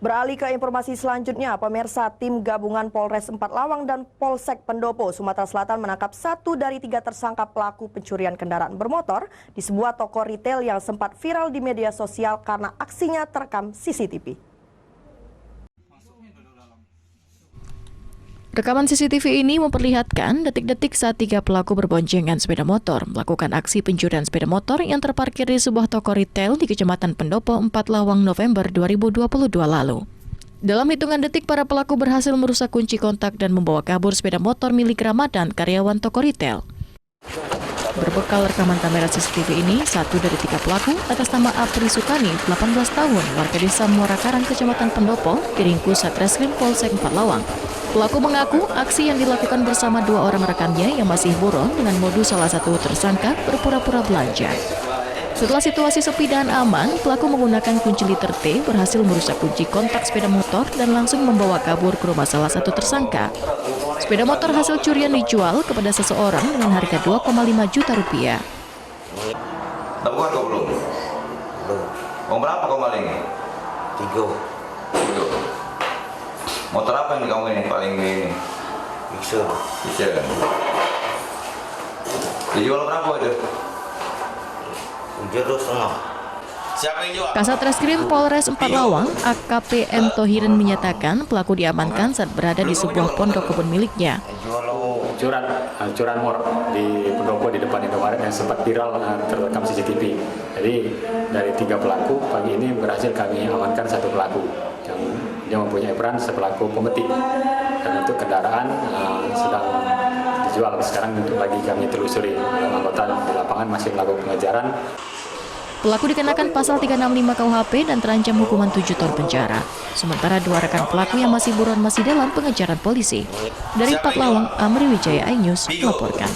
Beralih ke informasi selanjutnya, pemirsa, tim gabungan Polres Empat Lawang dan Polsek Pendopo, Sumatera Selatan menangkap 1 dari 3 tersangka pelaku pencurian kendaraan bermotor di sebuah toko retail yang sempat viral di media sosial karena aksinya terekam CCTV. Rekaman CCTV ini memperlihatkan detik-detik saat 3 pelaku berboncengan sepeda motor melakukan aksi pencurian sepeda motor yang terparkir di sebuah toko retail di Kecamatan Pendopo, Empat Lawang, November 2022 lalu. Dalam hitungan detik, para pelaku berhasil merusak kunci kontak dan membawa kabur sepeda motor milik Ramadan, karyawan toko retail. Berbekal rekaman kamera CCTV ini, 1 dari 3 pelaku atas nama Apri Sukani, 18 tahun, warga desa Muara Karang, Kecamatan Pendopo, diringkus Satreskrim Polsek Empat Lawang. Pelaku mengaku aksi yang dilakukan bersama 2 orang rekannya yang masih buron dengan modus salah satu tersangka berpura-pura belanja. Setelah situasi sepi dan aman, pelaku menggunakan kunci liter T berhasil merusak kunci kontak sepeda motor dan langsung membawa kabur ke rumah salah satu tersangka. Sepeda motor hasil curian dijual kepada seseorang dengan harga 2,5 juta rupiah. Lakukan kau belum? Belum. Mau berapa kau maling? 3. Motor apa yang kamu ini paling ini? Mixer. Bisa kan? Dijual berapa itu? 7,5. Siapa yang jual? Kasat Reskrim Polres Empat Lawang, AKP M. Tohirin menyatakan pelaku diamankan saat berada di sebuah pondok kebun miliknya. Curanmor di Pendopo di depan Indomaret yang sempat viral terekam CCTV. Jadi dari 3 pelaku pagi ini berhasil kami amankan 1 pelaku yang mempunyai peran sepelaku pemetik, dan untuk kendaraan sedang dijual. Sekarang untuk lagi kami telusuri, anggota di lapangan masih melakukan pengejaran. Pelaku dikenakan pasal 365 KUHP dan terancam hukuman 7 tahun penjara. Sementara 2 rekan pelaku yang masih buron masih dalam pengejaran polisi. Dari Empat Lawang, Amri Wijaya, iNews melaporkan.